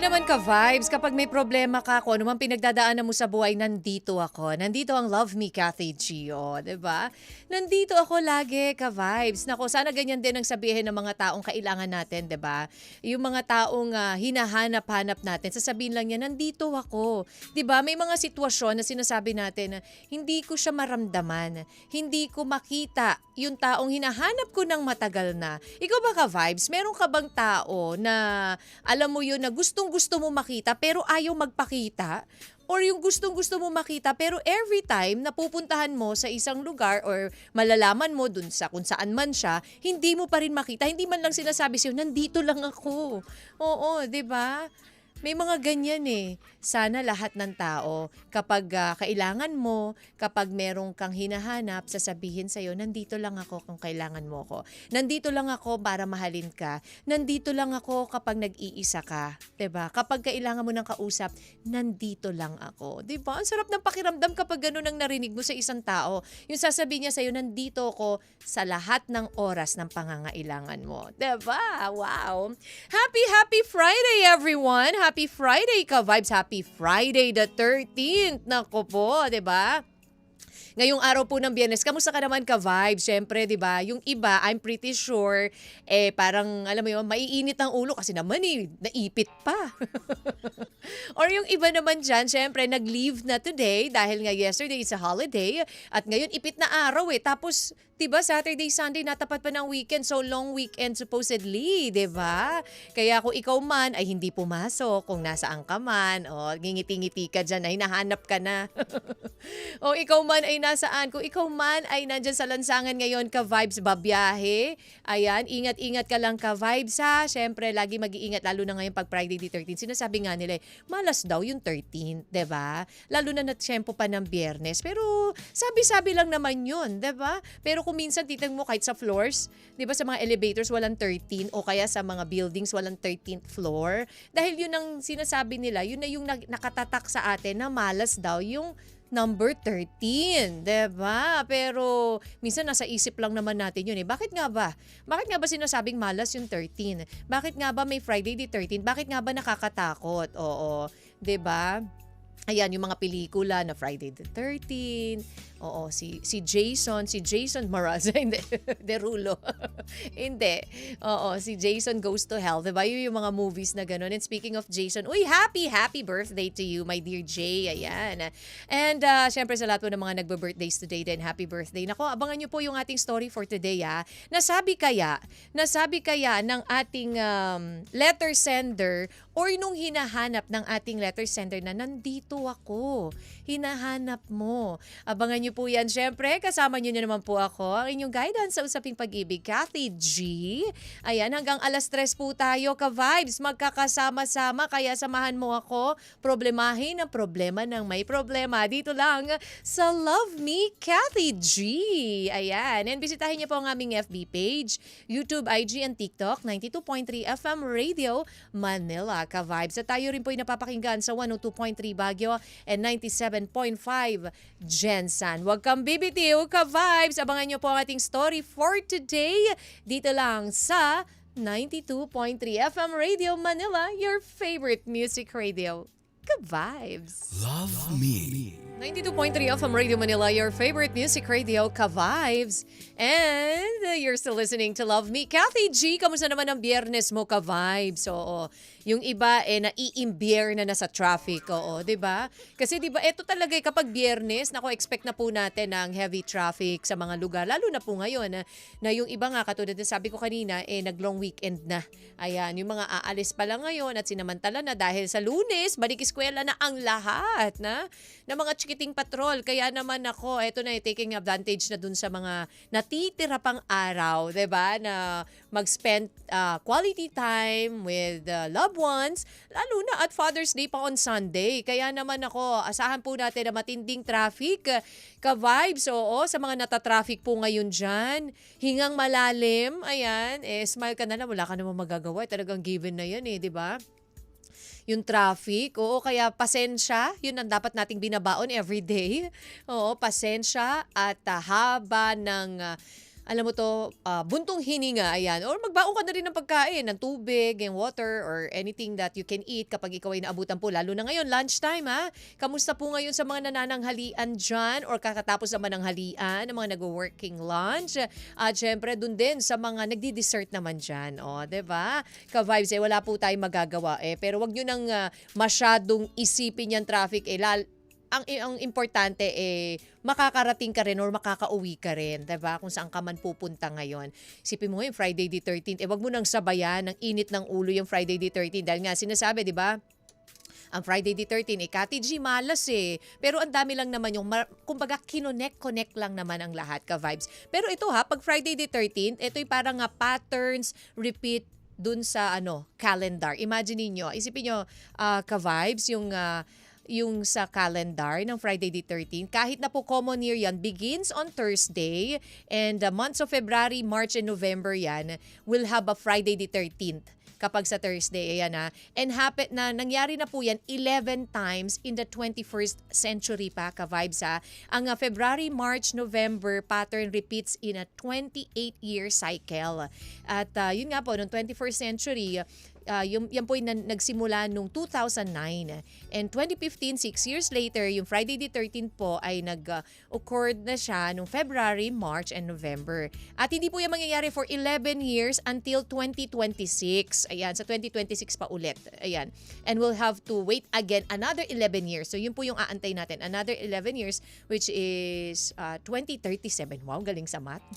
naman ka-vibes, kapag may problema ka, kung ano man pinagdadaanan mo sa buhay, nandito ako. Nandito ang Love Me, Kathy G. O, diba? Nandito ako lagi, ka-vibes. Nako, sana ganyan din ang sabihin ng mga taong kailangan natin, diba? Yung mga taong hinahanap-hanap natin, sasabihin lang niya, nandito ako. Diba? May mga sitwasyon na sinasabi natin na hindi ko siya maramdaman. Hindi ko makita yung taong hinahanap ko ng matagal na. Ikaw ba ka-vibes? Meron ka bang tao na alam mo yun na gustong-gusto mo makita pero ayaw magpakita? Or yung gustong-gusto mo makita pero every time na pupuntahan mo sa isang lugar or malalaman mo dun sa kung saan man siya, hindi mo pa rin makita, hindi man lang sinasabi sa'yo, nandito lang ako. Oo, di ba? May mga ganyan eh. Sana lahat ng tao, kapag kailangan mo, kapag merong kang hinahanap, sasabihin sa'yo, nandito lang ako kung kailangan mo ko. Nandito lang ako para mahalin ka. Nandito lang ako kapag nag-iisa ka. 'Di ba? Kapag kailangan mo ng kausap, nandito lang ako. 'Di ba? Ang sarap ng pakiramdam kapag ganun ang narinig mo sa isang tao. Yung sasabihin niya sa'yo, nandito ako sa lahat ng oras ng pangangailangan mo. 'Di ba? Wow! Happy Friday everyone! Happy Friday ka-vibes! Happy Friday the 13th! Nako po, 'di ba? Ngayong araw po ng Biyernes, kamusta ka naman ka-vibes? Siyempre, 'di ba? Yung iba, I'm pretty sure parang alam mo 'yun, maiinit ang ulo kasi naman naipit pa. Or yung iba naman diyan, siyempre nag-leave na today dahil nga yesterday is a holiday at ngayon ipit na araw tapos 'di ba Saturday, Sunday natapat pa ng weekend, so long weekend supposedly, 'di ba? Kaya kung ikaw man ay hindi pumasok, kung nasaan ka man, o ngingiti-ngiti ka diyan ay hinahanap ka na. O ikaw man ay nasaan, kung ikaw man ay nandiyan sa lansangan ngayon ka-vibes babiyahe, ayan, ingat-ingat ka lang ka-vibes ha. Siyempre, lagi mag-iingat lalo na ngayon pag Friday the 13th. Sinasabi nga nila, malas daw yung 13th, 'di ba? Lalo na natsyempo pa ng Biyernes. Pero sabi-sabi lang naman 'yun, 'di ba? Pero kung minsan titingnan mo kahit sa floors, 'di ba sa mga elevators walang 13 o kaya sa mga buildings walang 13th floor. Dahil 'yun ang sinasabi nila, 'yun na yung nakatatak sa atin na malas daw yung number 13, 'di ba? Pero minsan nasa isip lang naman natin 'yun Bakit nga ba? Bakit nga ba sinasabing malas yung 13? Bakit nga ba may Friday the 13? Bakit nga ba nakakatakot? Oo, 'di ba? Ayan, yung mga pelikula na Friday the 13th. Oo, si Jason Mraz, hindi, Derulo. Hindi. Oo, si Jason Goes to Hell. Diba? Yung mga movies na gano'n. And speaking of Jason, uy, happy birthday to you, my dear Jay. Ayan. And syempre sa lahat po ng mga nagbe-birthdays today din, happy birthday. Nako, abangan nyo po yung ating story for today Nasabi kaya ng ating letter sender or nung hinahanap ng ating letter sender na nandito ako, hinahanap mo. Abangan nyo po yan. Siyempre, kasama nyo na naman po ako, ang inyong guidance sa Usaping Pag-ibig, Kathy G. Ayan, hanggang alas 3 po tayo, ka-vibes. Magkakasama-sama, kaya samahan mo ako. Problemahin ang problema ng may problema. Dito lang sa Love Me, Kathy G. Ayan, and bisitahin niyo po ang aming FB page, YouTube, IG, and TikTok, 92.3 FM Radio Manila, ka-vibes. At tayo rin po ay napapakinggan sa 102.3 Baguio and 97.5 Jensan. Huwag kang bibitiw, ka-vibes. Abangan nyo po ang ating story for today dito lang sa 92.3 FM Radio Manila, your favorite music radio. Ka-vibes. Love Me. 92.3 FM Radio Manila, your favorite music radio, ka-vibes. And you're still listening to Love Me. Kathy G, kamusta naman ang Biyernes mo, ka-vibes? Oo. Yung iba naiimbier na nasa traffic, oo, 'di ba? Kasi 'di ba, ito talaga kapag Biyernes, nako expect na po natin ang heavy traffic sa mga lugar, lalo na po ngayon na yung iba nga katulad ng sabi ko kanina, nag-long weekend na. Ayan, yung mga aalis pa lang ngayon at sinamantala na dahil sa Lunes, balik eskwela na ang lahat na mga chikiting patrol. Kaya naman ako, eto na taking advantage na dun sa mga natitira pang araw, 'di ba? Na mag-spend quality time with loved ones, lalo na at Father's Day pa on Sunday. Kaya naman ako, asahan po natin na matinding traffic. Ka-vibes, oo, sa mga natatraffic po ngayon dyan. Hingang malalim, ayan, smile ka na lang, wala ka namang magagawa. Talagang given na yan di ba? Yung traffic, oo, kaya pasensya, yun ang dapat nating binabaon every day. Oo, pasensya at haba ng alam mo 'to, buntong hininga, ayan. Or magbaon ka na rin ng pagkain, ng tubig, yung water, or anything that you can eat kapag ikaw ay naabutan po. Lalo na ngayon, lunchtime ha. Kamusta po ngayon sa mga nanananghalian dyan or kakatapos naman ng halian, ng mga nag-working lunch? At syempre, dun din sa mga nagdi-dessert naman dyan. O, 'di ba? Ka-vibes, wala po tayong magagawa eh. Pero wag nyo nang masyadong isipin yung traffic ang importante makakarating ka rin or makakauwi ka rin, 'di ba? Kung saan ka man pupunta ngayon. Isipin mo ngayon, Friday the 13th, wag mo nang sabayan ng init ng ulo yung Friday the 13th dahil nga sinasabi, 'di ba? Ang Friday the 13th, Kati G, malas eh. Pero ang dami lang naman yung, kumbaga, connect lang naman ang lahat, ka-vibes. Pero ito ha, pag Friday the 13th, ito'y parang patterns, repeat dun sa calendar. Imagine niyo, isipin niyo, ka-vibes, yung sa calendar ng Friday the 13th, kahit na po common year yan, begins on Thursday and the months of February, March, and November yan will have a Friday the 13th kapag sa Thursday, ayan ha. And nangyari na po yan 11 times in the 21st century pa, ka-vibes ha. Ang February, March, November pattern repeats in a 28-year cycle. At yun nga po, noong 21st century, yan po yung nagsimula nung 2009. And 2015, 6 years later, yung Friday the 13th po ay nag-occurred na siya nung February, March, and November. At hindi po yan mangyayari for 11 years until 2026. Ayan, sa 2026 pa ulit. Ayan. And we'll have to wait again another 11 years. So yun po yung aantay natin. Another 11 years, which is 2037. Wow, galing sa math.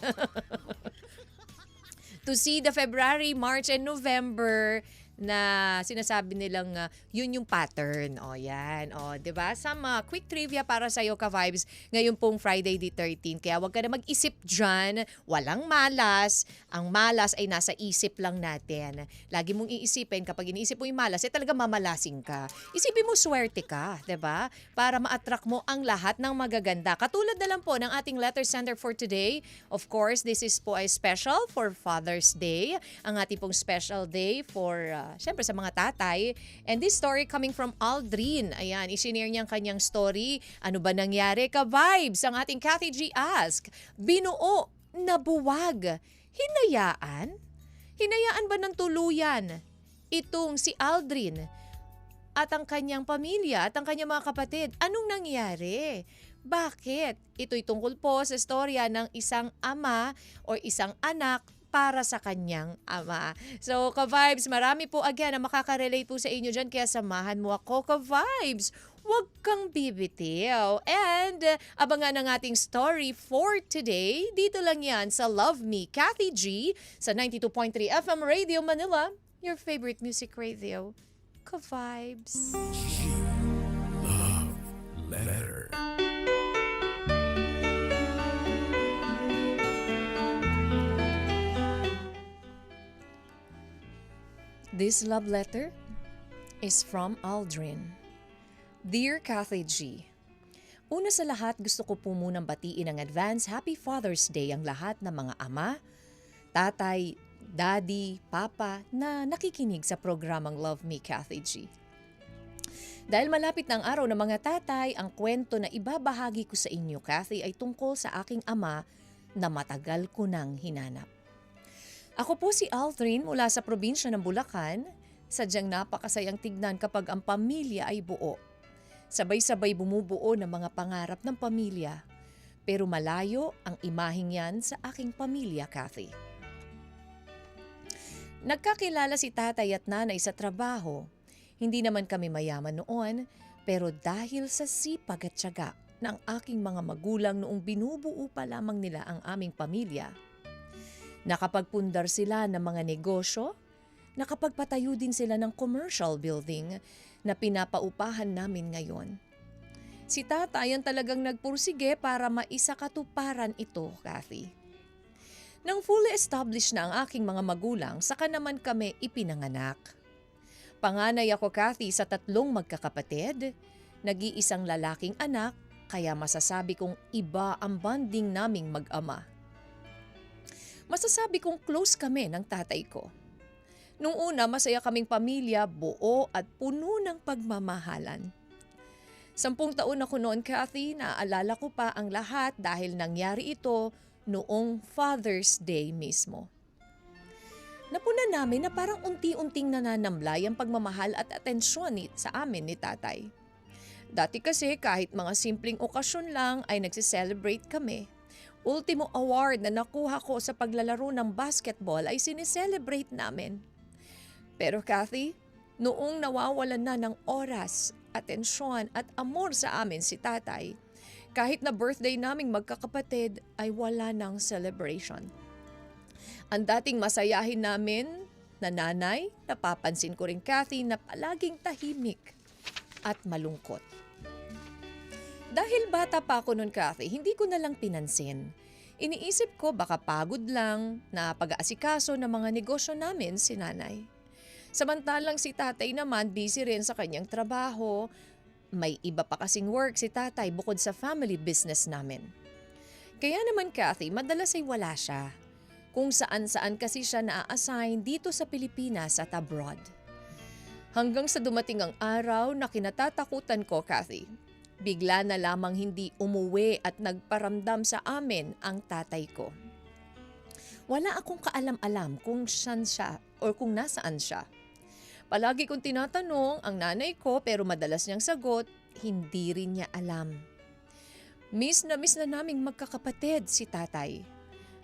To see the February, March, and November na sinasabi nilang yun yung pattern. O yan. O, diba? Some quick trivia para sa'yo, ka-vibes, ngayon pong Friday the 13th. Kaya wag ka na mag-isip dyan. Walang malas. Ang malas ay nasa isip lang natin. Lagi mong iisipin, kapag iniisip mo yung malas, talaga mamalasing ka. Isipin mo, swerte ka. Diba? Para ma-attract mo ang lahat ng magaganda. Katulad na lang po ng ating letter sender for today. Of course, this is po ay special for Father's Day. Ang ating pong special day for syempre sa mga tatay. And this story coming from Aldrin. Ayan, isinare niya ang kanyang story. Ano ba nangyari, ka-vibes? Ang ating Kathy G ask, binuo na buwag. Hinayaan? Hinayaan ba ng tuluyan itong si Aldrin at ang kanyang pamilya at ang kanyang mga kapatid? Anong nangyari? Bakit? Ito'y tungkol po sa storya ng isang ama o isang anak para sa kanyang ama. So, ka-vibes, marami po again na makaka-relate po sa inyo dyan. Kaya samahan mo ako, ka-vibes. Huwag kang bibitiw. And abangan ang ating story for today. Dito lang yan sa Love Me, Kathy G, sa 92.3 FM Radio Manila, your favorite music radio. Ka-vibes. Love Letter. This love letter is from Aldrin. Dear Kathy G, una sa lahat gusto ko po munang batiin ng advance Happy Father's Day ang lahat ng mga ama, tatay, daddy, papa na nakikinig sa programang Love Me, Kathy G. Dahil malapit na ang araw ng mga tatay, ang kwento na ibabahagi ko sa inyo, Kathy, ay tungkol sa aking ama na matagal ko nang hinanap. Ako po si Aldrin mula sa probinsya ng Bulacan. Sadyang napakasayang tignan kapag ang pamilya ay buo. Sabay-sabay bumubuo ng mga pangarap ng pamilya. Pero malayo ang imaheng yan sa aking pamilya, Kathy. Nagkakilala si tatay at nanay sa trabaho. Hindi naman kami mayaman noon, pero dahil sa sipag at tiyaga ng aking mga magulang noong binubuo pa lamang nila ang aming pamilya, nakapagpundar sila ng mga negosyo, nakapagpatayo din sila ng commercial building na pinapaupahan namin ngayon. Si tatay ang talagang nagpursige para maisakatuparan ito, Kathy. Nang fully established na ang aking mga magulang, saka naman kami ipinanganak. Panganay ako, Kathy, sa 3 magkakapatid, nag-iisang lalaking anak, kaya masasabi kong iba ang bonding naming mag-ama. Masasabi kong close kami ng tatay ko. Nung una, masaya kaming pamilya, buo at puno ng pagmamahalan. 10 taon ako noon, Kathy, naaalala ko pa ang lahat dahil nangyari ito noong Father's Day mismo. Napuna namin na parang unti-unting nananamlay ang pagmamahal at atensyon sa amin ni tatay. Dati kasi kahit mga simpleng okasyon lang ay nagsiselebrate kami. Ultimo award na nakuha ko sa paglalaro ng basketball ay sineselebrate namin. Pero Kathy, noong nawawalan na ng oras, atensyon at amor sa amin si tatay, kahit na birthday naming magkakapatid ay wala ng celebration. Ang dating masayahin namin na nanay, napapansin ko rin Kathy na palaging tahimik at malungkot. Dahil bata pa ako nun Kathy, hindi ko na lang pinansin. Iniisip ko baka pagod lang na pag-aasikaso ng mga negosyo namin si nanay. Samantalang si tatay naman busy rin sa kanyang trabaho. May iba pa kasing work si tatay bukod sa family business namin. Kaya naman Kathy, madalas ay wala siya. Kung saan-saan kasi siya na-assign dito sa Pilipinas at abroad. Hanggang sa dumating ang araw na kinatatakutan ko, Kathy. Bigla na lamang hindi umuwi at nagparamdam sa amin ang tatay ko. Wala akong kaalam-alam kung saan siya o kung nasaan siya. Palagi kong tinatanong ang nanay ko pero madalas niyang sagot, hindi rin niya alam. Miss na naming magkakapatid si tatay.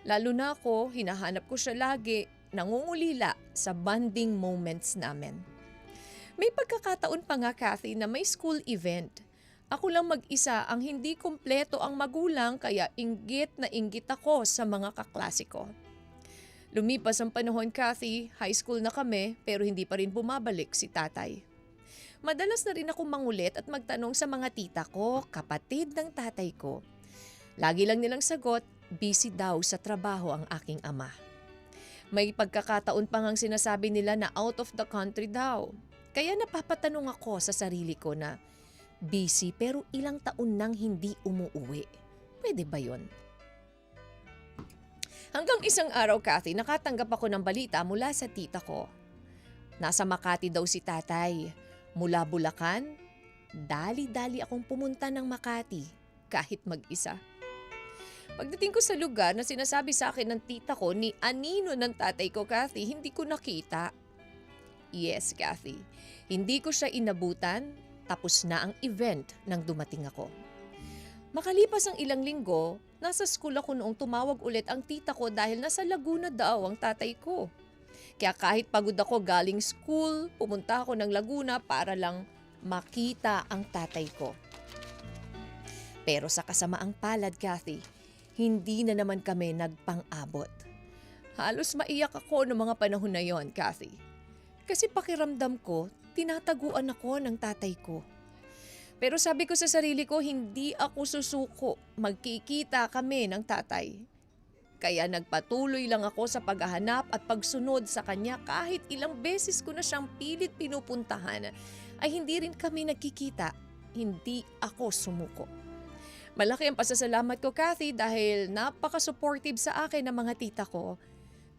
Lalo na ako, hinahanap ko siya lagi, nangungulila sa bonding moments namin. May pagkakataon pa nga Kathy na may school event. Ako lang mag-isa ang hindi kumpleto ang magulang kaya inggit na inggit ako sa mga kaklase ko. Lumipas ang panahon Kathy, high school na kami pero hindi pa rin bumabalik si tatay. Madalas na rin akong mangulit at magtanong sa mga tita ko, kapatid ng tatay ko. Lagi lang nilang sagot, busy daw sa trabaho ang aking ama. May pagkakataon pa ngang sinasabi nila na out of the country daw. Kaya napapatanong ako sa sarili ko na busy pero ilang taon nang hindi umuuwi. Pwede ba yun? Hanggang isang araw, Kathy, nakatanggap ako ng balita mula sa tita ko. Nasa Makati daw si tatay. Mula Bulacan, dali-dali akong pumunta ng Makati kahit mag-isa. Pagdating ko sa lugar na sinasabi sa akin ng tita ko ni anino ng tatay ko, Kathy, hindi ko nakita. Yes, Kathy. Hindi ko siya inabutan, tapos na ang event nang dumating ako. Makalipas ang ilang linggo, nasa school ako noong tumawag ulit ang tita ko dahil nasa Laguna daw ang tatay ko. Kaya kahit pagod ako galing school, pumunta ako ng Laguna para lang makita ang tatay ko. Pero sa kasamaang palad, Kathy, hindi na naman kami nagpang-abot. Halos maiyak ako noong mga panahon na yon, Kathy. Kasi pakiramdam ko, tinataguan ako ng tatay ko. Pero sabi ko sa sarili ko, hindi ako susuko. Magkikita kami ng tatay. Kaya nagpatuloy lang ako sa paghahanap at pagsunod sa kanya kahit ilang beses ko na siyang pilit pinupuntahan ay hindi rin kami nagkikita. Hindi ako sumuko. Malaki ang pasasalamat ko, Kathy, dahil napaka-supportive sa akin ng mga tita ko.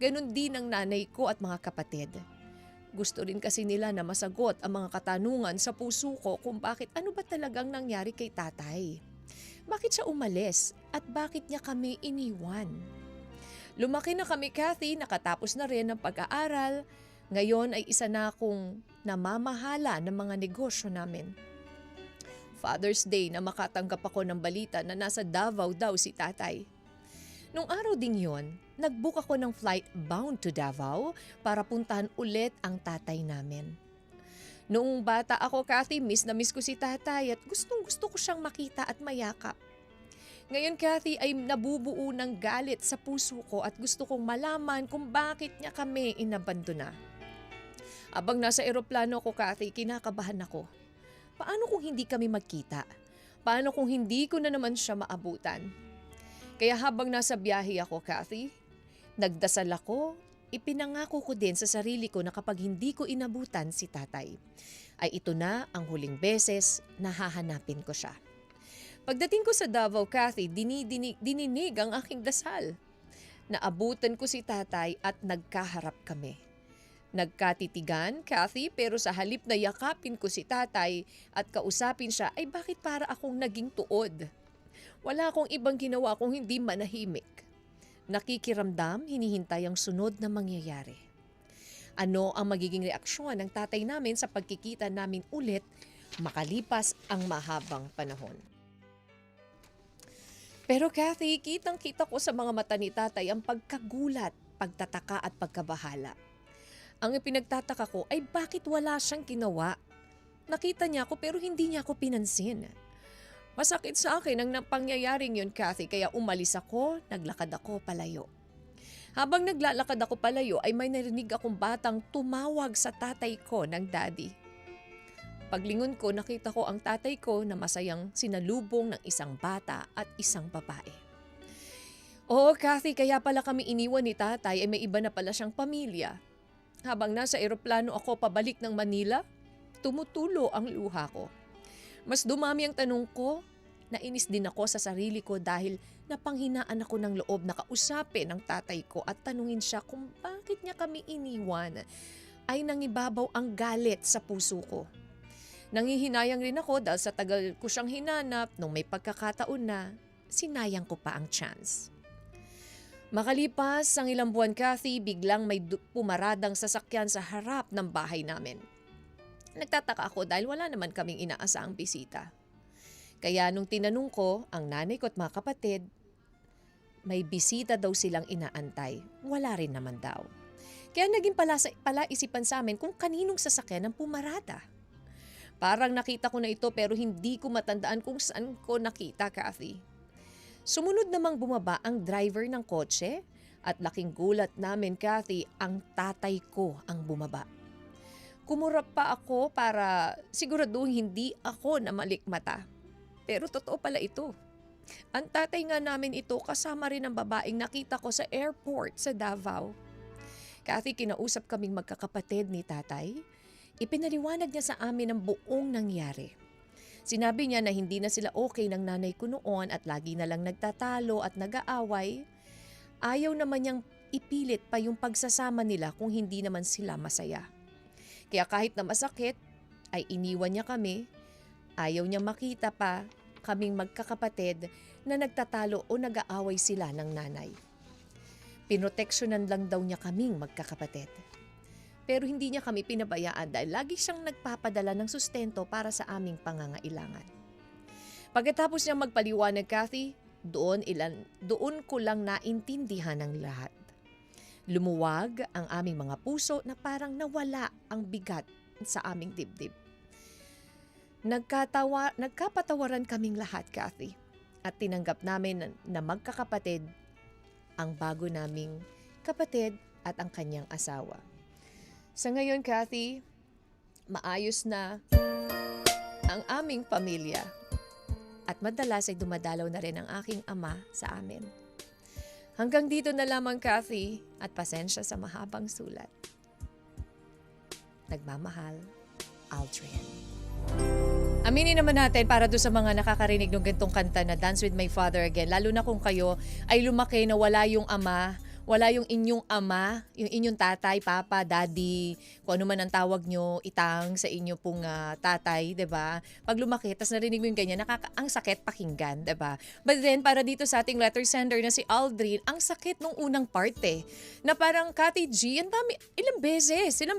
Ganon din ang nanay ko at mga kapatid. Gusto rin kasi nila na masagot ang mga katanungan sa puso ko kung bakit ano ba talagang nangyari kay tatay. Bakit siya umalis at bakit niya kami iniwan? Lumaki na kami, Kathy, nakatapos na rin ang pag-aaral. Ngayon ay isa na akong namamahala ng mga negosyo namin. Father's Day na makatanggap ako ng balita na nasa Davao daw si tatay. Nung araw ding yon, nag-book ako ng flight bound to Davao para puntahan ulit ang tatay namin. Noong bata ako, Kathy, miss na miss ko si tatay at gustong gusto ko siyang makita at mayakap. Ngayon, Kathy, ay nabubuo ng galit sa puso ko at gusto kong malaman kung bakit niya kami inabandona. Abang nasa eroplano ko, Kathy, kinakabahan ako. Paano kung hindi kami magkita? Paano kung hindi ko na naman siya maabutan? Kaya habang nasa biyahe ako, Kathy, nagdasal ako, ipinangako ko din sa sarili ko na kapag hindi ko inabutan si tatay, ay ito na ang huling beses na hahanapin ko siya. Pagdating ko sa Davao, Kathy, dininig ang aking dasal. Naabutan ko si tatay at nagkaharap kami. Nagkatitigan, Kathy, pero sa halip na yakapin ko si tatay at kausapin siya ay bakit para akong naging tuod. Wala akong ibang ginawa kung hindi manahimik. nakikiramdam, hinihintay ang sunod na mangyayari. Ano ang magiging reaksyon ng tatay namin sa pagkikita namin ulit makalipas ang mahabang panahon? Pero Kathy, kitang-kita ko sa mga mata ni tatay ang pagkagulat, pagtataka at pagkabahala. Ang ipinagtataka ko ay bakit wala siyang ginawa. Nakita niya ako pero hindi niya ako pinansin. Masakit sa akin ang napangyayaring yun, Kathy, kaya umalis ako, naglakad ako palayo. Habang naglalakad ako palayo ay may narinig akong batang tumawag sa tatay ko ng daddy. Paglingon ko, nakita ko ang tatay ko na masayang sinalubong ng isang bata at isang babae. Oo, Kathy, kaya pala kami iniwan ni tatay ay may iba na pala siyang pamilya. Habang nasa eroplano ako pabalik ng Manila, tumutulo ang luha ko. Mas dumami ang tanong ko, nainis din ako sa sarili ko dahil napanghinaan ako ng loob na kausapin ng tatay ko at tanungin siya kung bakit niya kami iniwan. Ay nangibabaw ang galit sa puso ko. Nangihinayang rin ako dahil sa tagal ko siyang hinanap nung may pagkakataon na sinayang ko pa ang chance. Makalipas ang ilang buwan, Kathy, biglang may pumaradang sasakyan sa harap ng bahay namin. Nagtataka ako dahil wala naman kaming inaasahang bisita. Kaya nung tinanong ko ang nanay ko at mga kapatid, may bisita daw silang inaantay. Wala rin naman daw. Kaya naging palaisipan sa amin kung kaninong sasakyan ang pumarada. Parang nakita ko na ito pero hindi ko matandaan kung saan ko nakita, Kathy. Sumunod namang bumaba ang driver ng kotse at laking gulat namin, Kathy, ang tatay ko ang bumaba. Kumurap pa ako para siguraduhin hindi ako na malikmata. Pero totoo pala ito. Ang tatay nga namin ito kasama rin ang babaeng nakita ko sa airport sa Davao. Kathy, kinausap kaming magkakapatid ni tatay. Ipinaliwanag niya sa amin ang buong nangyari. Sinabi niya na hindi na sila okay ng nanay ko noon at lagi na lang nagtatalo at nag-aaway. Ayaw naman niyang ipilit pa yung pagsasama nila kung hindi naman sila masaya. Kaya kahit na masakit, ay iniwan niya kami. Ayaw niya makita pa kaming magkakapatid na nagtatalo o nag-aaway sila ng nanay. Pinoteksyonan lang daw niya kaming magkakapatid. Pero hindi niya kami pinabayaan dahil lagi siyang nagpapadala ng sustento para sa aming pangangailangan. Pagkatapos niya magpaliwanag, Kathy, doon ko lang naintindihan ang lahat. Lumuwag ang aming mga puso na parang nawala ang bigat sa aming dibdib. Nagkapatawaran kaming lahat, Kathy, at tinanggap namin na magkakapatid ang bago naming kapatid at ang kanyang asawa. Sa ngayon, Kathy, maayos na ang aming pamilya at madalas ay dumadalaw na rin ang aking ama sa amin. Hanggang dito na lamang, Kathy, at pasensya sa mahabang sulat. Nagmamahal, Aldrin. Aminin naman natin para doon sa mga nakakarinig ng gantong kanta na Dance with My Father Again, lalo na kung kayo ay lumaki na wala yung ama, wala yung inyong ama, yung inyong tatay, papa, daddy, kung ano man ang tawag nyo, itang sa inyo pong tatay, 'di ba? Pag lumaki, tas narinig mo yung ganyan, ang sakit pakinggan, 'di ba? But then, para dito sa ating letter sender na si Aldrin, ang sakit nung unang parte, na parang Kati G, ang dami, ilang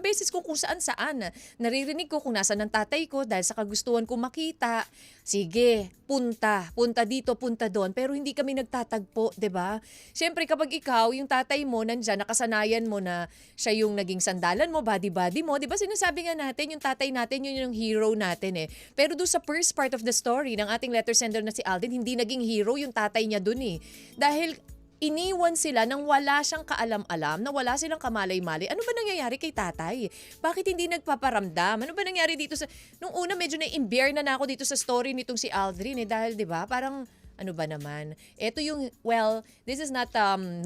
beses kung saan-saan. Naririnig ko kung nasaan ang tatay ko dahil sa kagustuhan ko makita. Sige, punta dito, punta doon, pero hindi kami nagtatagpo, 'di ba? Siyempre kapag ikaw, yung tatay mo nandiyan, nakasanayan mo na siya yung naging sandalan mo, body mo, 'di ba? Sinasabi nga natin yung tatay natin yun yung hero natin eh. Pero doon sa first part of the story ng ating letter sender na si Alden, hindi naging hero yung tatay niya doon eh. Dahil iniwan sila nang wala siyang kaalam-alam, na wala silang kamalay-malay. Ano ba nangyayari kay tatay? Bakit hindi nagpaparamdam? Ano ba nangyari dito sa... Nung una medyo na-imbier na ako dito sa story nitong si Aldrin eh, dahil 'di ba? Parang ano ba naman? Ito yung, well, this is not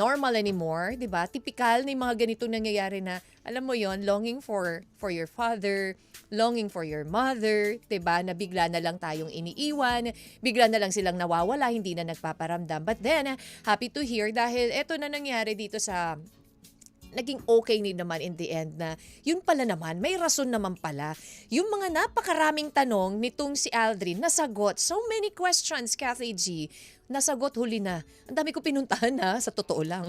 normal anymore, 'di ba? Typical ng mga ganitong nangyayari na, alam mo yon, longing for your father, longing for your mother, 'di ba? Na bigla na lang tayong iniiwan, bigla na lang silang nawawala, hindi na nagpaparamdam. But then, happy to hear dahil ito na nangyari dito sa naging okay din naman in the end na yun pala naman, may rason naman pala. Yung mga napakaraming tanong nitong si Aldrin nasagot. So many questions, Kathy G, nasagot huli na. Ang dami ko pinuntahan na, sa totoo lang.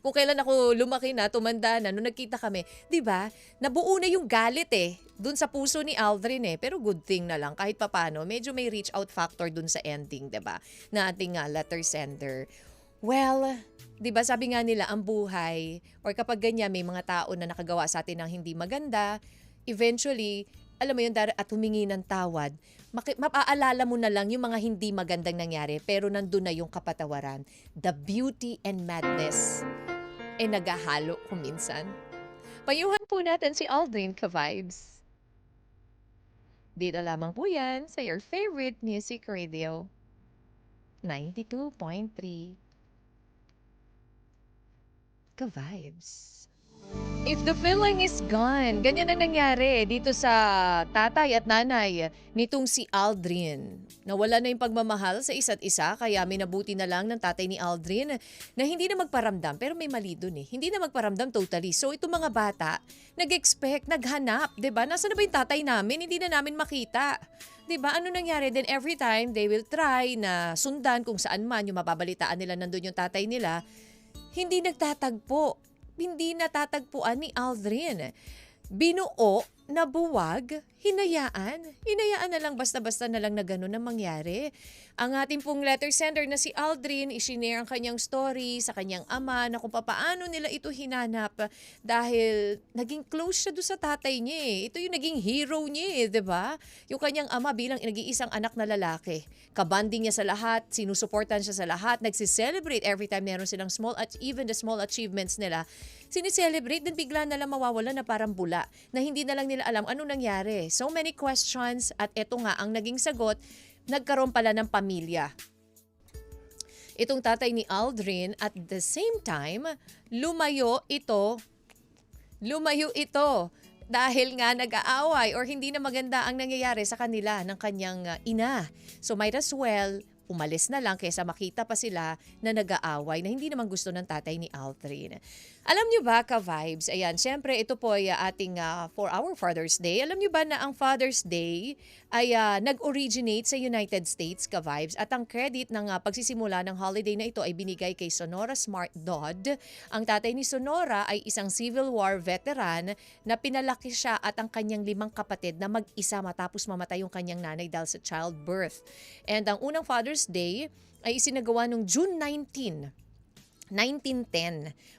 Kung kailan ako lumaki na, tumanda na, nung nagkita kami, di ba? Nabuo na yung galit dun sa puso ni Aldrin Pero good thing na lang, kahit papano, medyo may reach out factor dun sa ending, di ba? Na ating letter sender. Well, di ba sabi nga nila, ang buhay, or kapag ganyan may mga tao na nakagawa sa atin ng hindi maganda, eventually, alam mo yun, at humingi ng tawad, mapaalala mo na lang yung mga hindi magandang nangyari, pero nandun na yung kapatawaran. The beauty and madness, naghahalo kung minsan. Payuhan po natin si Aldrin Ka-Vibes. Dito lamang po yan sa your favorite music radio, 92.3 Ka-Vibes. If the feeling is gone, ganyan ang nangyari dito sa tatay at nanay nitong si Aldrin. Nawala na yung pagmamahal sa isa't isa, kaya minabuti na lang ng tatay ni Aldrin na hindi na magparamdam, pero may mali dun Hindi na magparamdam totally. So itong mga bata, nag-expect, naghanap, 'di ba? Nasaan na ba yung tatay namin? Hindi na namin makita. 'Di ba? Ano nangyari? Then every time they will try na sundan kung saan man yung mababalitaan nila nandun yung tatay nila, hindi nagtatagpo. Hindi natatagpuan ni Aldrin. Binuo na buwag, hinayaan. Hinayaan na lang, basta-basta na lang na gano'n ang mangyari. Ang ating pong letter sender na si Aldrin, isinare ang kanyang story sa kanyang ama na kung paano nila ito hinanap dahil naging close siya doon sa tatay niya Ito yung naging hero niya di ba? Yung kanyang ama bilang nag-iisang anak na lalaki. Kabanding niya sa lahat, sinusuportan siya sa lahat, nagsiselebrate every time meron silang even the small achievements nila. Sinicelebrate, then bigla na lang mawawala na parang bula na hindi na lang nila alam ano nangyari. So many questions at eto nga ang naging sagot, nagkaroon pala ng pamilya. Itong tatay ni Aldrin at the same time, lumayo ito dahil nga nag-aaway or hindi na maganda ang nangyayari sa kanila ng kanyang ina. So might as well umalis na lang kaysa makita pa sila na nag-aaway na hindi naman gusto ng tatay ni Aldrin. Alam nyo ba, Ka-Vibes, ayan, syempre ito po ay ating for our Father's Day. Alam nyo ba na ang Father's Day ay nag-originate sa United States, Ka-Vibes, at ang credit ng pagsisimula ng holiday na ito ay binigay kay Sonora Smart Dodd. Ang tatay ni Sonora ay isang Civil War veteran na pinalaki siya at ang kanyang 5 kapatid na mag-isa matapos mamatay yung kanyang nanay dahil sa childbirth. And ang unang Father's Day ay isinagawa noong June 1910,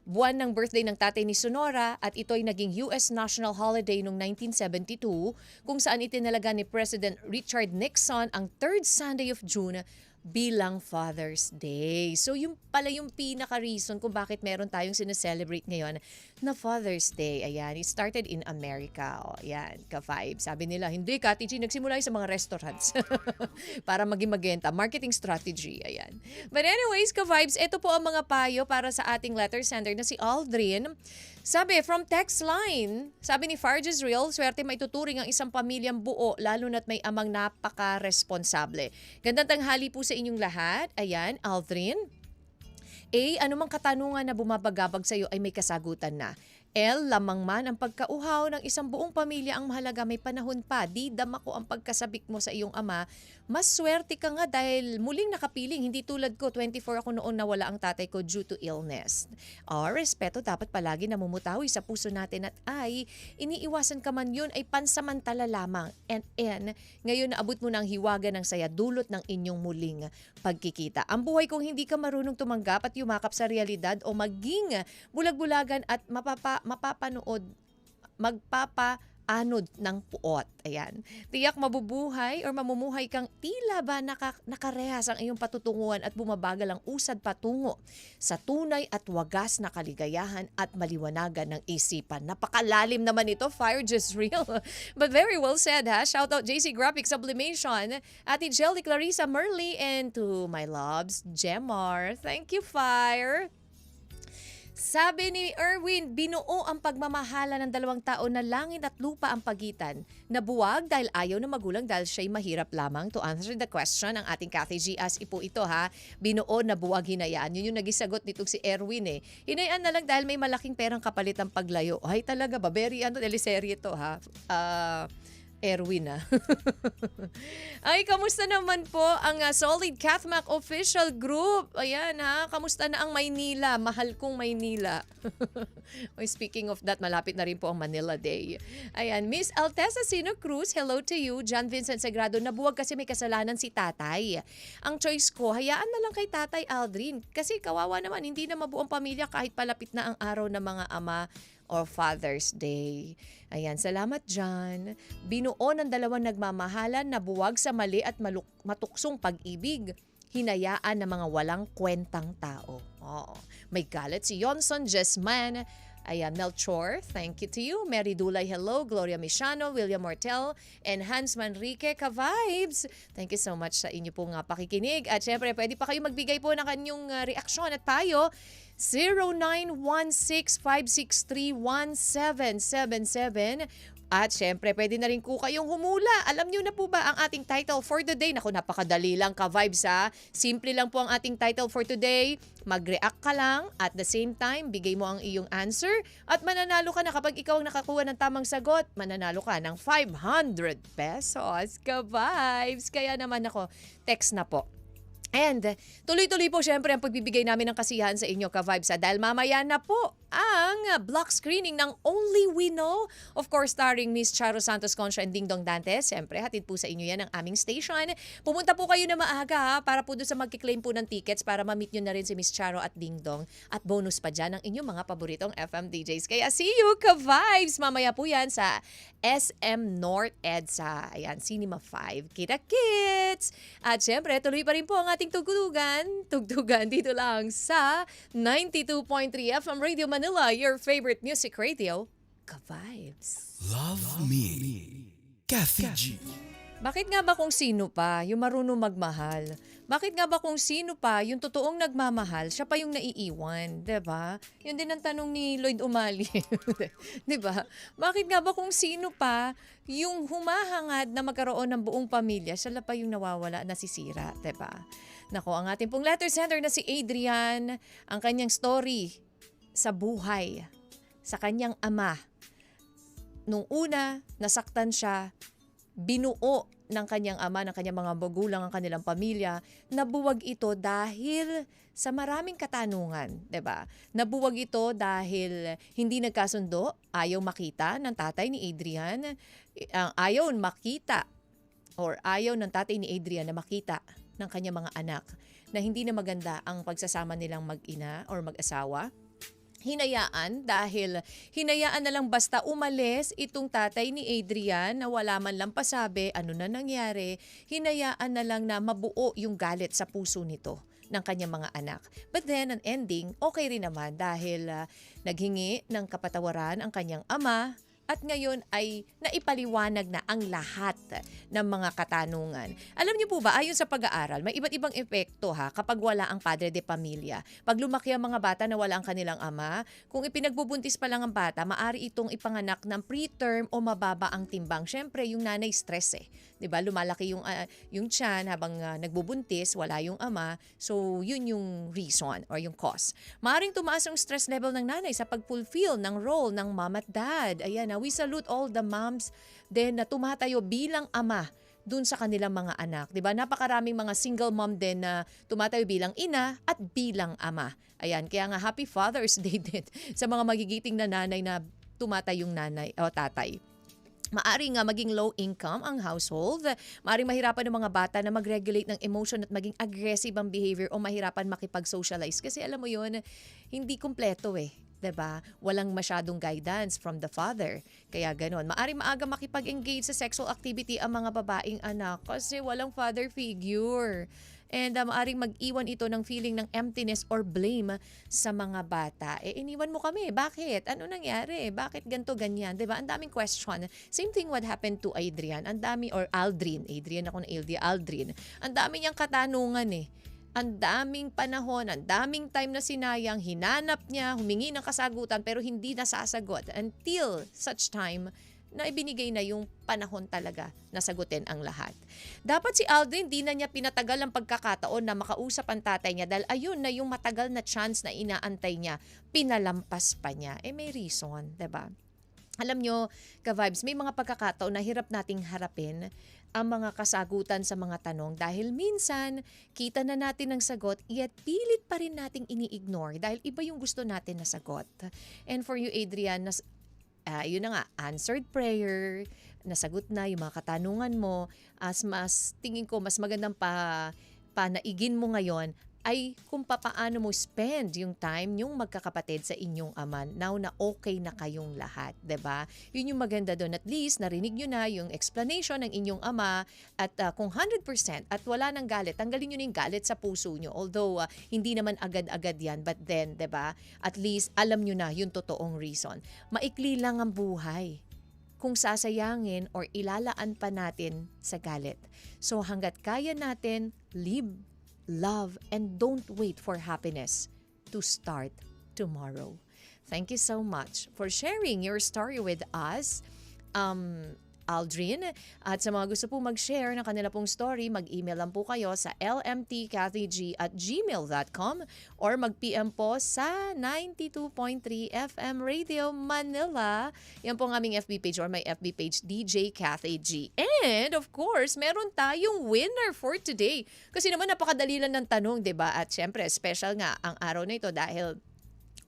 buwan ng birthday ng tatay ni Sonora at ito ay naging US national holiday noong 1972 kung saan itinalaga ni President Richard Nixon ang 3rd Sunday of June bilang Father's Day. So yung pala yung pinaka-reason kung bakit meron tayong sineselebrate ngayon na Father's Day. Ayan, it started in America. O, ayan, Ka-Vibe. Sabi nila, hindi, Kati G, nagsimula sa mga restaurants para maging magenta. Marketing strategy, ayan. But anyways, Ka-Vibes, ito po ang mga payo para sa ating letter sender na si Aldrin. Sabi, from text line, sabi ni Farges Real, swerte maituturing ang isang pamilyang buo, lalo na't may amang napaka-responsable. Gandang tanghali po sa inyong lahat. Ayan, Aldrin. A, anumang katanungan na bumabagabag sa iyo ay may kasagutan na. L, lamang man ang pagkauhaw ng isang buong pamilya ang mahalaga, may panahon pa. D, dama ko ang pagkasabik mo sa iyong ama. Mas swerte ka nga dahil muling nakapiling. Hindi tulad ko, 24 ako noon nawala ang tatay ko due to illness. Respeto dapat palagi namumutawi sa puso natin at ay, iniiwasan ka man yun ay pansamantala lamang. And ngayon naabot mo ng hiwaga ng saya dulot ng inyong muling pagkikita. Ang buhay kung hindi ka marunong tumanggap at yumakap sa realidad o maging bulag-bulagan at magpapaanod ng puot. Ayan. Tiyak mabubuhay or mamumuhay kang tila ba nakarehas ang iyong patutunguhan at bumabagal ang usad patungo sa tunay at wagas na kaligayahan at maliwanagan ng isipan. Napakalalim naman ito, Fire Just Real. But very well said, ha? Shout out JC Graphic Sublimation, Ate Jelly Clarissa Merly, and to my loves, Jemar. Thank you, Fire. Sabi ni Erwin, binuo ang pagmamahala ng 2 tao na langit at lupa ang pagitan. Nabuwag dahil ayaw na magulang dahil siya'y mahirap lamang. To answer the question, ang ating Kathy G. as ipo ito ha. Binuo, nabuwag, hinayaan. Yun yung nagisagot nitong si Erwin Hinayaan na lang dahil may malaking perang kapalit ang paglayo. Ay talaga ba? Very teleserye ito ha. Erwin Ay, kamusta naman po ang Solid Cathmac Official Group? Ayan kamusta na ang Maynila? Mahal kong Maynila. Oy, speaking of that, malapit na rin po ang Manila Day. Ayan, Miss Altesa Sino Cruz, hello to you. John Vincent Sagrado, nabuwag kasi may kasalanan si tatay. Ang choice ko, hayaan na lang kay tatay Aldrin. Kasi kawawa naman, hindi na mabuong pamilya kahit palapit na ang araw ng mga ama or Father's Day. Ayan, salamat John. Binuo ng dalawang nagmamahalan na buwag sa mali at matuksong pag-ibig. Hinayaan ng mga walang kwentang tao. Oo. May galit si Yonson Jesman. Ayan, Melchor, thank you to you. Mary Dulay, hello. Gloria Michano, William Mortel, and Hans Manrique Ka-Vibes. Thank you so much sa inyo pong pakikinig. At syempre, pwede pa kayo magbigay po ng kanyong reaksyon at payo. 0916-563-1777. At syempre, pwede na rin po kayong humula. Alam niyo na po ba ang ating title for today? Naku, napakadali lang ka-vibes Simple lang po ang ating title for today. Mag-react ka lang at the same time, bigay mo ang iyong answer at mananalo ka na kapag ikaw ang nakakuha ng tamang sagot. Mananalo ka ng 500 pesos ka-vibes. Kaya naman ako, text na po. And tuloy-tuloy po syempre ang pagbibigay namin ng kasiyahan sa inyo ka-vibes dahil mamaya na po ang block screening ng Only We Know. Of course, starring Miss Charo Santos Concha and Ding Dong Dantes. Siyempre, hatid po sa inyo yan ang aming station. Pumunta po kayo na maaga para po doon sa magkiklaim po ng tickets para ma-meet nyo na rin si Miss Charo at Ding Dong. At bonus pa dyan ang inyong mga paboritong FM DJs. Kaya see you ka-vibes! Mamaya po yan sa SM North EDSA. Ayan, Cinema 5. Kita-kits! At syempre, tuloy pa rin po ang ating tugtugan. Tugtugan dito lang sa 92.3 FM Radio Manila, your favorite music radio, Ka-Vibes. Love me, Kathy G. Bakit nga ba kung sino pa yung marunong magmahal? Bakit nga ba kung sino pa yung totoong nagmamahal, siya pa yung naiiwan, 'di ba? Yun din ang tanong ni Lloyd Umali. 'Di ba? Bakit nga ba kung sino pa yung humahangad na magkaroon ng buong pamilya, siya pa yung nawawala, nasisira, 'di ba? Nako, ang ating pong letter sender na si Adrian, ang kanyang story sa buhay, sa kanyang ama. Nung una, nasaktan siya, binuo ng kanyang ama, ng kanyang mga magulang, ang kanilang pamilya, nabuwag ito dahil sa maraming katanungan, 'di ba? Nabuwag ito dahil hindi nagkasundo, ayaw makita ng tatay ni Adrian, ayaw makita or ayaw ng tatay ni Adrian na makita ng kanyang mga anak na hindi na maganda ang pagsasama nilang mag-ina or mag-asawa. Hinayaan na lang basta umalis itong tatay ni Adrian na wala man lang pasabi ano na nangyari, hinayaan na lang na mabuo yung galit sa puso nito ng kanyang mga anak. But then, an ending, okay rin naman dahil naghingi ng kapatawaran ang kanyang ama at ngayon ay naipaliwanag na ang lahat ng mga katanungan. Alam niyo po ba, ayon sa pag-aaral, may iba't ibang epekto kapag wala ang padre de pamilya. Pag lumaki ang mga bata na wala ang kanilang ama, kung ipinagbubuntis pa lang ang bata, maari itong ipanganak ng preterm o mababa ang timbang. Siyempre, yung nanay stress 'Di ba? Lumalaki yung tiyan habang nagbubuntis, wala yung ama. So, yun yung reason or yung cause. Maaring tumaas ang stress level ng nanay sa pag-fulfill ng role ng mom at dad. Ayan, we salute all the moms din na tumatayo bilang ama dun sa kanilang mga anak. 'Di ba? Napakaraming mga single mom din na tumatayo bilang ina at bilang ama. Ayan, kaya nga happy Father's Day din sa mga magigiting na nanay na tumatayong nanay o tatay. Maaring maging low income ang household. Maaring mahirapan ng mga bata na mag-regulate ng emotion at maging aggressive ang behavior o mahirapan makipag-socialize. Kasi alam mo yun, hindi kumpleto 'Diba? Walang masyadong guidance from the father. Kaya ganon. Maaring maaga makipag-engage sa sexual activity ang mga babaeng anak kasi walang father figure. And maaring mag-iwan ito ng feeling ng emptiness or blame sa mga bata. Iniwan mo kami. Bakit? Ano nangyari? Bakit ganito, ganyan? Diba? Ang daming question. Same thing what happened to Adrian. Ang dami, or Aldrin. Adrian ako na Aldrin. Ang dami niyang katanungan Ang daming panahon, ang daming time na sinayang, hinanap niya, humingi ng kasagutan pero hindi nasasagot until such time na ibinigay na yung panahon talaga na sagutin ang lahat. Dapat si Aldrin, di na niya pinatagal ang pagkakataon na makausap ang tatay niya dahil ayun na yung matagal na chance na inaantay niya, pinalampas pa niya. May reason, 'di ba? Alam nyo, ka-vibes, may mga pagkakataon na hirap nating harapin ang mga kasagutan sa mga tanong dahil minsan kita na natin ang sagot yet pilit pa rin nating ini-ignore dahil iba yung gusto natin na sagot. And for you, Adrian, yun na nga, answered prayer, nasagot na yung mga katanungan mo, mas tingin ko mas magandang panaigin mo ngayon ay kung papaano mo spend yung time yung magkakapatid sa inyong ama now na okay na kayong lahat, 'di ba? Yun yung maganda doon, at least narinig nyo na yung explanation ng inyong ama at kung 100% at wala nang galit, tanggalin nyo na yung galit sa puso nyo. Although hindi naman agad-agad yan, but then, 'di ba? At least alam nyo na yung totoong reason. Maikli lang ang buhay kung sasayangin or ilalaan pa natin sa galit. So hanggat kaya natin, live, love, and don't wait for happiness to start tomorrow. Thank you so much for sharing your story with us, Aldrin. At sa mga gusto po mag-share ng kanila pong story, mag-email lang po kayo sa lmtkathyg@gmail.com or mag-PM po sa 92.3 FM Radio Manila. Yan po ang aming FB page or my FB page, DJ Kathy G. And of course, meron tayong winner for today. Kasi naman napakadali lang ng tanong, 'di ba? At syempre, special nga ang araw na ito dahil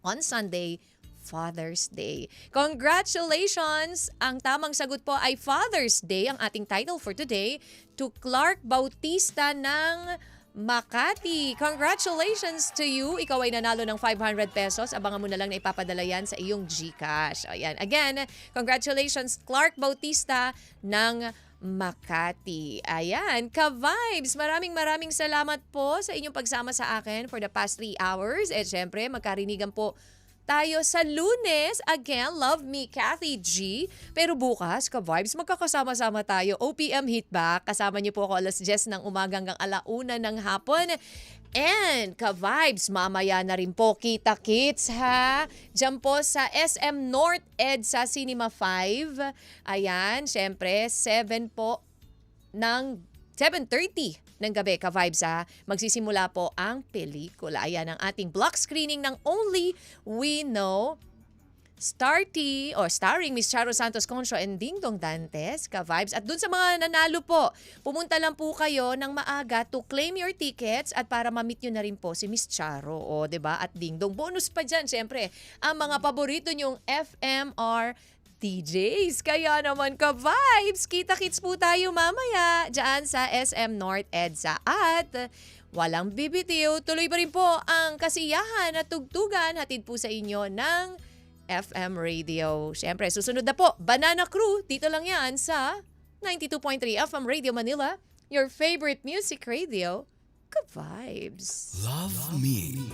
on Sunday, Father's Day. Congratulations! Ang tamang sagot po ay Father's Day, ang ating title for today, to Clark Bautista ng Makati. Congratulations to you! Ikaw ay nanalo ng 500 pesos. Abangan mo na lang na ipapadala yan sa iyong GCash. Ayan. Again, congratulations Clark Bautista ng Makati. Ayan, ka-vibes, maraming salamat po sa inyong pagsama sa akin for the past 3 hours. At syempre, magkarinigan po tayo sa Lunes. Again, Love Me, Kathy G. Pero bukas, ka-vibes, magkakasama-sama tayo. OPM Hitback. Kasama niyo po ako alas 10 ng umaga hanggang 1:00 ng hapon. And ka-vibes, mamaya na rin po kita-kits ha. Diyan po sa SM North EDSA Cinema 5. Ayan, syempre 7 po ng 7:30 ng gabi, ka-vibes ha. Magsisimula po ang pelikula. Ayan ang ating block screening ng Only We Know. Starring Miss Charo Santos Concho and Ding Dong Dantes, ka-vibes. At dun sa mga nanalo po, pumunta lang po kayo ng maaga to claim your tickets at para ma-meet nyo na rin po si Miss Charo, o 'di ba? At Ding Dong. Bonus pa dyan, syempre, ang mga paborito nyong FMR DJs. Kaya naman ka-vibes, kita-kits po tayo mamaya dyan sa SM North EDSA. At walang bibitiw, tuloy pa rin po ang kasiyahan at tugtugan hatid po sa inyo ng FM Radio. Siyempre, susunod na po, Banana Crew. Dito lang yan sa 92.3 FM Radio Manila, your favorite music radio. Good vibes. Love me.